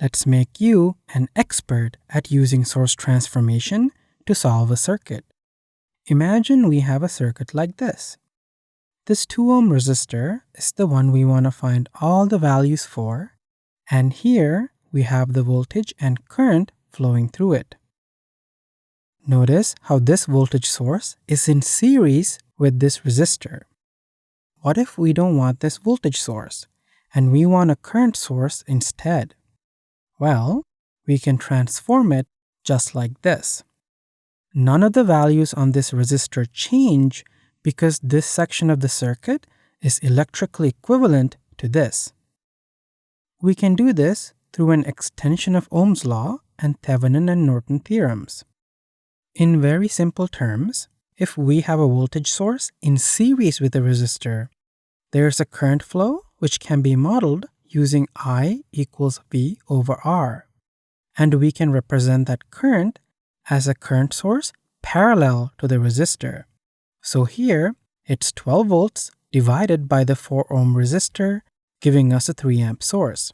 Let's make you an expert at using source transformation to solve a circuit. Imagine we have a circuit like this. This 2 ohm resistor is the one we want to find all the values for, and here we have the voltage and current flowing through it. Notice how this voltage source is in series with this resistor. What if we don't want this voltage source, and we want a current source instead? Well, we can transform it just like this. None of the values on this resistor change because this section of the circuit is electrically equivalent to this. We can do this through an extension of Ohm's law and Thevenin and Norton theorems. In very simple terms, if we have a voltage source in series with a resistor, there's a current flow which can be modeled using I equals V over R. And we can represent that current as a current source parallel to the resistor. So here, it's 12 volts divided by the 4 ohm resistor, giving us a 3 amp source.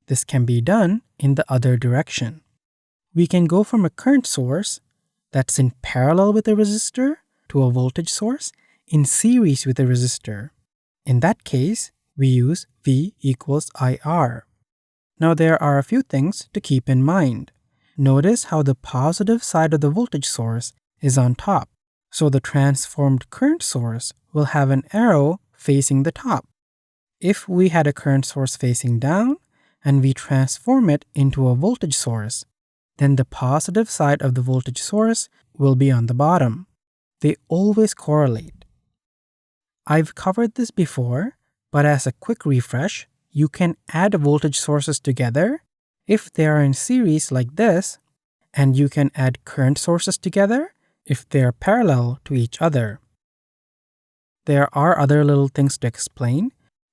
This can be done in the other direction. We can go from a current source that's in parallel with the resistor to a voltage source in series with the resistor. In that case, we use V equals IR. Now there are a few things to keep in mind. Notice how the positive side of the voltage source is on top, so the transformed current source will have an arrow facing the top. If we had a current source facing down and we transform it into a voltage source, then the positive side of the voltage source will be on the bottom. They always correlate. I've covered this before, but as a quick refresh, you can add voltage sources together if they are in series like this, and you can add current sources together if they are parallel to each other. There are other little things to explain,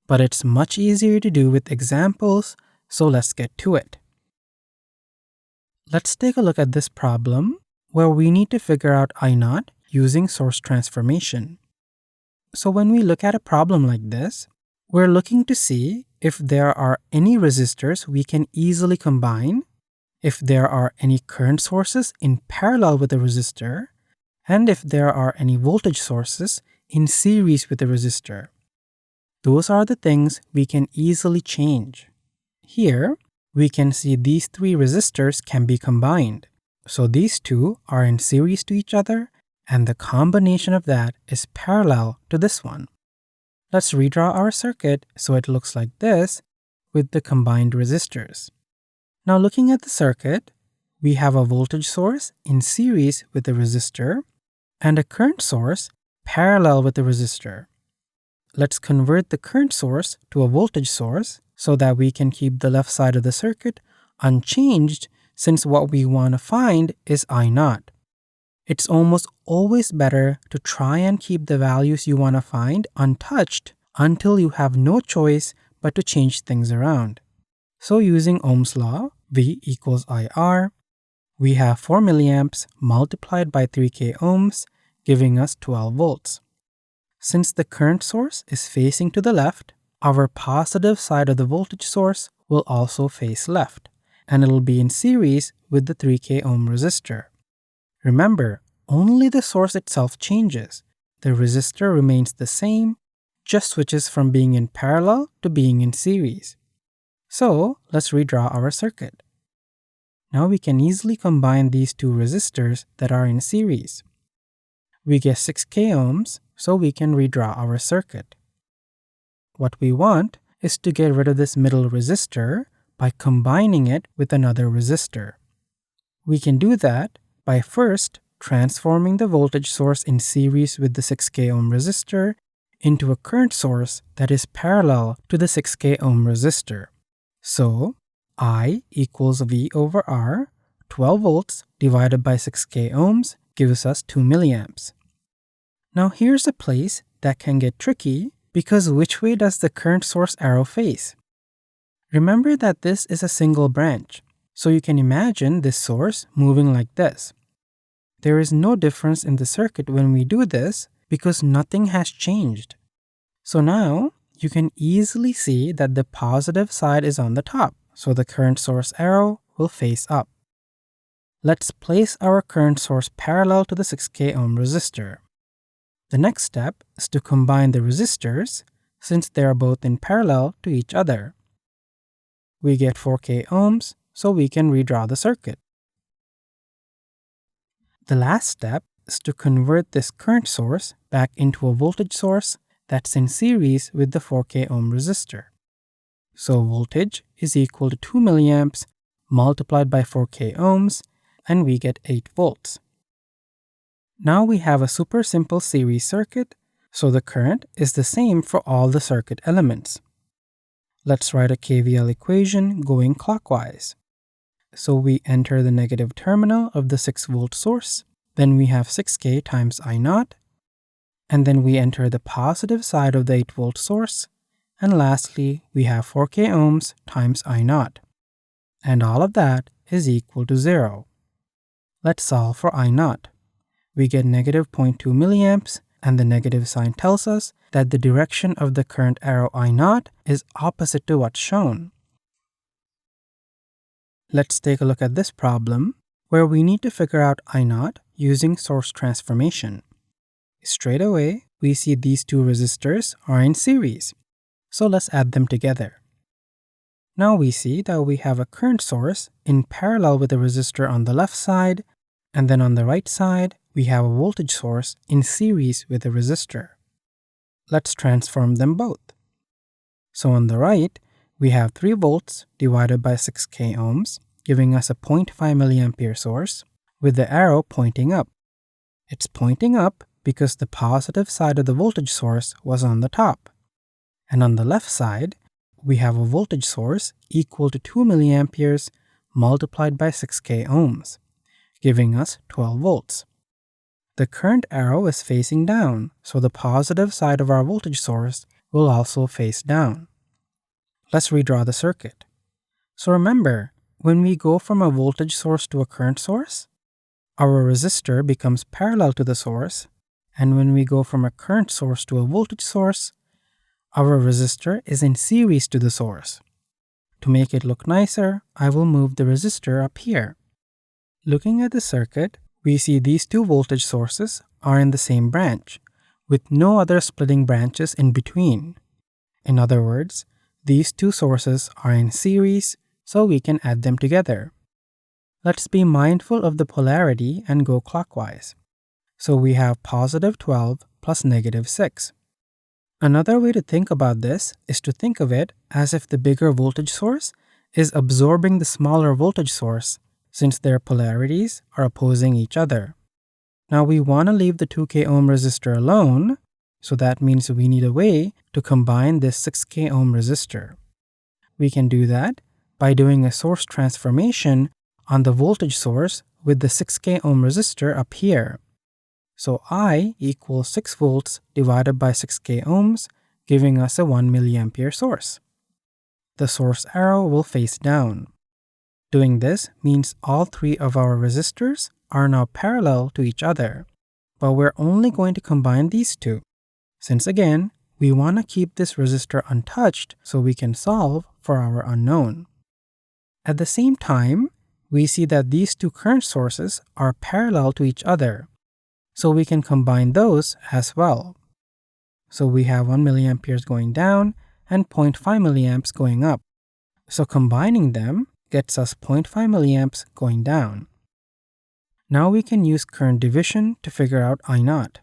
but it's much easier to do with examples, so let's get to it. Let's take a look at this problem where we need to figure out I0 using source transformation. So when we look at a problem like this, we're looking to see if there are any resistors we can easily combine, if there are any current sources in parallel with the resistor, and if there are any voltage sources in series with the resistor. Those are the things we can easily change. Here, we can see these 3 resistors can be combined. So these 2 are in series to each other, and the combination of that is parallel to this one. Let's redraw our circuit so it looks like this with the combined resistors. Now looking at the circuit, we have a voltage source in series with the resistor and a current source parallel with the resistor. Let's convert the current source to a voltage source so that we can keep the left side of the circuit unchanged, since what we want to find is I0. It's almost always better to try and keep the values you want to find untouched until you have no choice but to change things around. So using Ohm's law, V equals IR, we have 4 milliamps multiplied by 3k ohms, giving us 12 volts. Since the current source is facing to the left, our positive side of the voltage source will also face left, and it'll be in series with the 3k ohm resistor. Remember, only the source itself changes. The resistor remains the same, just switches from being in parallel to being in series. So let's redraw our circuit. Now we can easily combine these 2 resistors that are in series. We get 6k ohms, so we can redraw our circuit. What we want is to get rid of this middle resistor by combining it with another resistor. We can do that by first transforming the voltage source in series with the 6k ohm resistor into a current source that is parallel to the 6k ohm resistor. So, I equals V over R, 12 volts divided by 6k ohms gives us 2 milliamps. Now here's a place that can get tricky because which way does the current source arrow face? Remember that this is a single branch, so you can imagine this source moving like this. There is no difference in the circuit when we do this because nothing has changed. So now you can easily see that the positive side is on the top, so the current source arrow will face up. Let's place our current source parallel to the 6K ohm resistor. The next step is to combine the resistors since they are both in parallel to each other. We get 4K ohms, so we can redraw the circuit. The last step is to convert this current source back into a voltage source that's in series with the 4K ohm resistor. So voltage is equal to 2 milliamps multiplied by 4K ohms, and we get 8 volts. Now we have a super simple series circuit, so the current is the same for all the circuit elements. Let's write a KVL equation going clockwise. So we enter the negative terminal of the 6-volt source, then we have 6K times I0, and then we enter the positive side of the 8-volt source, and lastly we have 4K ohms times I0. And all of that is equal to 0. Let's solve for I0. We get negative 0.2 milliamps, and the negative sign tells us that the direction of the current arrow I0 is opposite to what's shown. Let's take a look at this problem, where we need to figure out I0 using source transformation. Straight away, we see these two resistors are in series, so let's add them together. Now we see that we have a current source in parallel with a resistor on the left side, and then on the right side, we have a voltage source in series with a resistor. Let's transform them both. So on the right, we have 3 volts divided by 6K ohms, giving us a 0.5 milliampere source with the arrow pointing up. It's pointing up because the positive side of the voltage source was on the top. And on the left side, we have a voltage source equal to 2 milliamperes multiplied by 6K ohms, giving us 12 volts. The current arrow is facing down, so the positive side of our voltage source will also face down. Let's redraw the circuit. So remember, when we go from a voltage source to a current source, our resistor becomes parallel to the source, and when we go from a current source to a voltage source, our resistor is in series to the source. To make it look nicer, I will move the resistor up here. Looking at the circuit, we see these two voltage sources are in the same branch, with no other splitting branches in between. In other words, these two sources are in series, so we can add them together. Let's be mindful of the polarity and go clockwise. So we have positive 12 plus negative 6. Another way to think about this is to think of it as if the bigger voltage source is absorbing the smaller voltage source, since their polarities are opposing each other. Now we want to leave the 2K ohm resistor alone, so that means we need a way to combine this 6K ohm resistor. We can do that by doing a source transformation on the voltage source with the 6K ohm resistor up here. So I equals 6 volts divided by 6K ohms, giving us a 1 milliampere source. The source arrow will face down. Doing this means all 3 of our resistors are now parallel to each other, but we're only going to combine these 2, since again, we want to keep this resistor untouched so we can solve for our unknown. At the same time, we see that these 2 current sources are parallel to each other, so we can combine those as well. So we have 1 milliamperes going down and 0.5 milliamps going up. So combining them gets us 0.5 milliamps going down. Now we can use current division to figure out I0.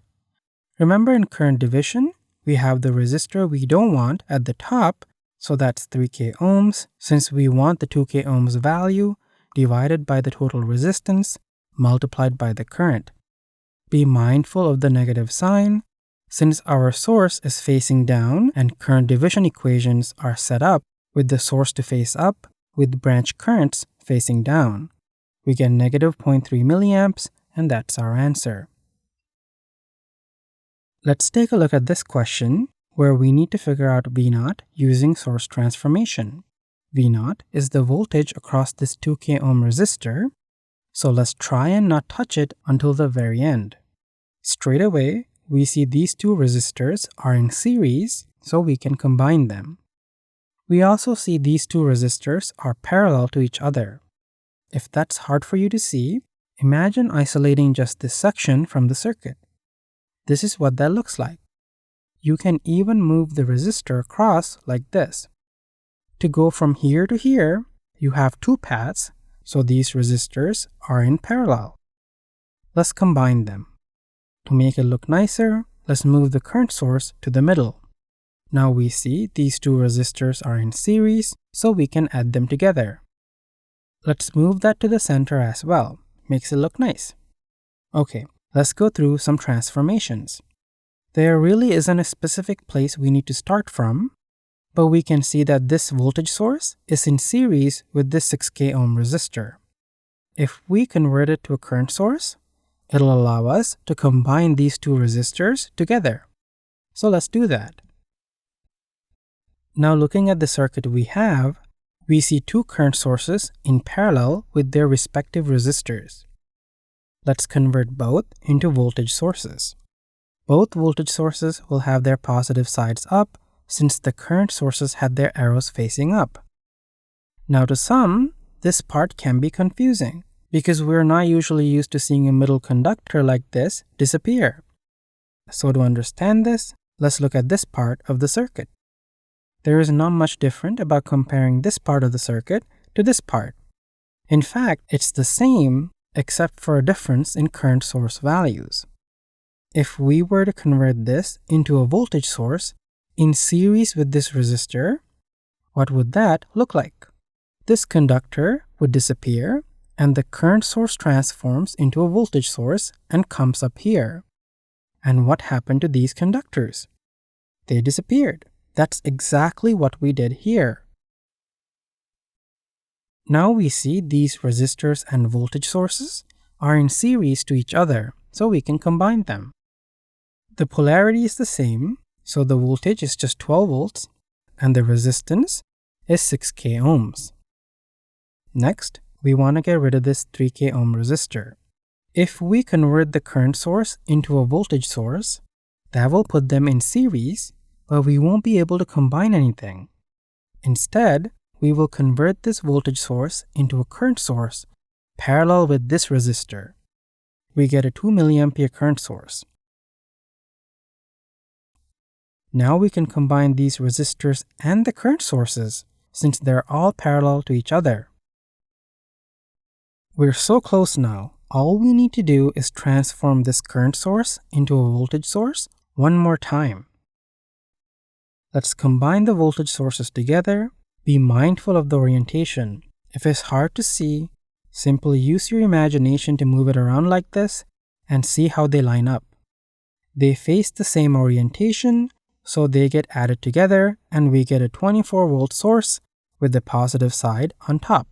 Remember, in current division, we have the resistor we don't want at the top, so that's 3K ohms, since we want the 2K ohms value divided by the total resistance multiplied by the current. Be mindful of the negative sign, since our source is facing down and current division equations are set up with the source to face up with branch currents facing down. We get negative 0.3 milliamps, and that's our answer. Let's take a look at this question, where we need to figure out V0 using source transformation. V0 is the voltage across this 2K ohm resistor, so let's try and not touch it until the very end. Straight away, we see these 2 resistors are in series, so we can combine them. We also see these two resistors are parallel to each other. If that's hard for you to see, imagine isolating just this section from the circuit. This is what that looks like. You can even move the resistor across like this. To go from here to here, you have two paths, so these resistors are in parallel. Let's combine them. To make it look nicer, let's move the current source to the middle. Now we see these two resistors are in series, so we can add them together. Let's move that to the center as well. Makes it look nice. Okay, let's go through some transformations. There really isn't a specific place we need to start from, but we can see that this voltage source is in series with this 6K ohm resistor. If we convert it to a current source, it'll allow us to combine these two resistors together. So let's do that. Now looking at the circuit we have, we see two current sources in parallel with their respective resistors. Let's convert both into voltage sources. Both voltage sources will have their positive sides up since the current sources had their arrows facing up. Now to some, this part can be confusing because we're not usually used to seeing a middle conductor like this disappear. So to understand this, let's look at this part of the circuit. There is not much different about comparing this part of the circuit to this part. In fact, it's the same except for a difference in current source values. If we were to convert this into a voltage source in series with this resistor, what would that look like? This conductor would disappear and the current source transforms into a voltage source and comes up here. And what happened to these conductors? They disappeared. That's exactly what we did here. Now we see these resistors and voltage sources are in series to each other, so we can combine them. The polarity is the same, so the voltage is just 12 volts and the resistance is 6K ohms. Next, we want to get rid of this 3K ohm resistor. If we convert the current source into a voltage source, that will put them in series, but we won't be able to combine anything. Instead, we will convert this voltage source into a current source parallel with this resistor. We get a 2 mA current source. Now we can combine these resistors and the current sources since they're all parallel to each other. We're so close now. All we need to do is transform this current source into a voltage source one more time. Let's combine the voltage sources together. Be mindful of the orientation. If it's hard to see, simply use your imagination to move it around like this and see how they line up. They face the same orientation, so they get added together and we get a 24-volt source with the positive side on top.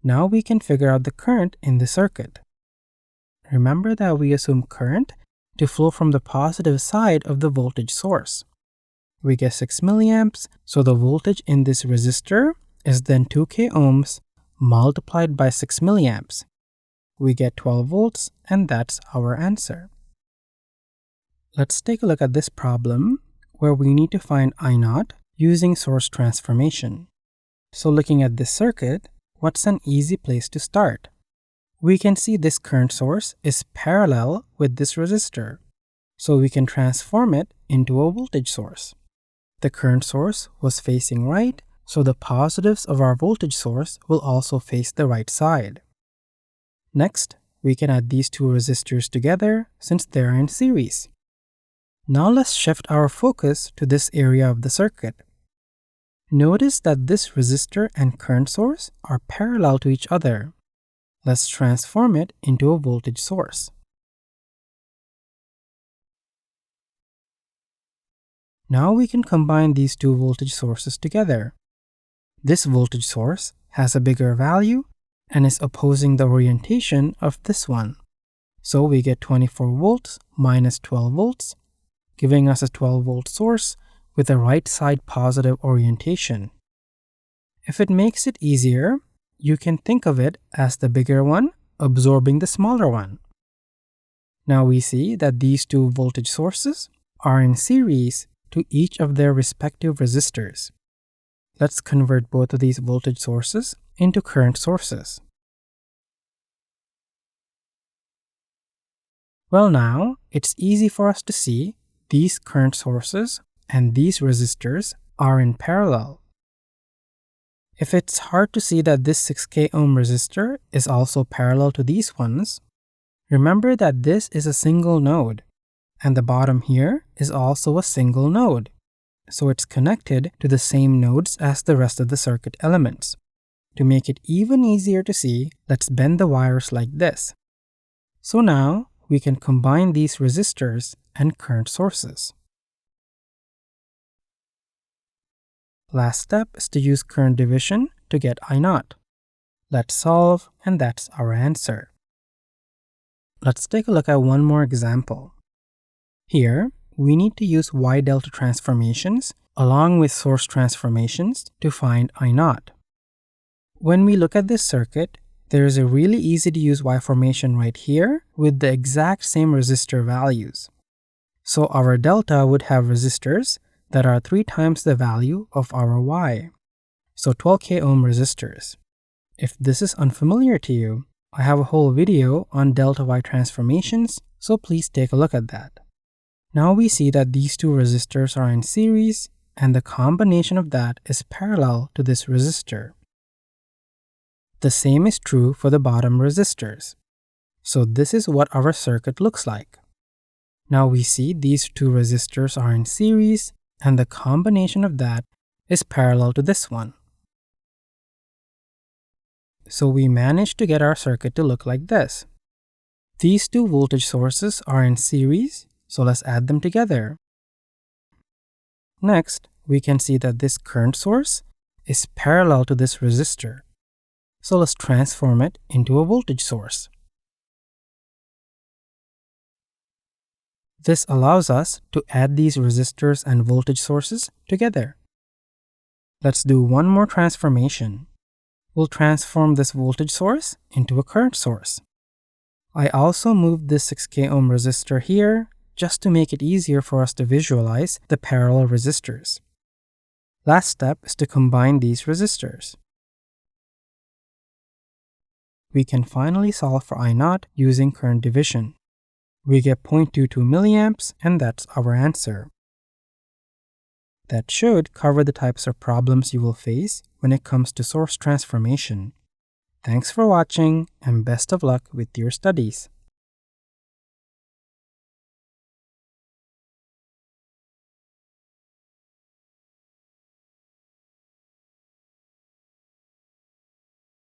Now we can figure out the current in the circuit. Remember that we assume current to flow from the positive side of the voltage source. We get 6 milliamps, so the voltage in this resistor is then 2K ohms multiplied by 6 milliamps. We get 12 volts, and that's our answer. Let's take a look at this problem where we need to find I0 using source transformation. So looking at this circuit, what's an easy place to start? We can see this current source is parallel with this resistor, so we can transform it into a voltage source. The current source was facing right, so the positives of our voltage source will also face the right side. Next, we can add these two resistors together since they're in series. Now let's shift our focus to this area of the circuit. Notice that this resistor and current source are parallel to each other. Let's transform it into a voltage source. Now we can combine these two voltage sources together. This voltage source has a bigger value and is opposing the orientation of this one. So we get 24 volts minus 12 volts, giving us a 12-volt source with a right side positive orientation. If it makes it easier, you can think of it as the bigger one absorbing the smaller one. Now we see that these two voltage sources are in series to each of their respective resistors. let's convert both of these voltage sources into current sources. Well, now it's easy for us to see these current sources and these resistors are in parallel. If it's hard to see that this 6K ohm resistor is also parallel to these ones, remember that this is a single node, and the bottom here is also a single node, so it's connected to the same nodes as the rest of the circuit elements. To make it even easier to see, let's bend the wires like this. So now we can combine these resistors and current sources. Last step is to use current division to get I0. Let's solve, and that's our answer. Let's take a look at one more example. Here, we need to use Y delta transformations along with source transformations to find I0. When we look at this circuit, there is a really easy to use Y formation right here with the exact same resistor values. So our delta would have resistors that are 3 times the value of our Y. So 12K ohm resistors. If this is unfamiliar to you, I have a whole video on delta Y transformations, so please take a look at that. Now we see that these two resistors are in series, and the combination of that is parallel to this resistor. The same is true for the bottom resistors. So this is what our circuit looks like. Now we see these two resistors are in series, and the combination of that is parallel to this one. So we managed to get our circuit to look like this. These two voltage sources are in series, so let's add them together. Next, we can see that this current source is parallel to this resistor. So let's transform it into a voltage source. This allows us to add these resistors and voltage sources together. Let's do one more transformation. We'll transform this voltage source into a current source. I also moved this 6K ohm resistor here just to make it easier for us to visualize the parallel resistors. Last step is to combine these resistors. We can finally solve for I0 using current division. We get 0.22 milliamps, and that's our answer. That should cover the types of problems you will face when it comes to source transformation. Thanks for watching, and best of luck with your studies.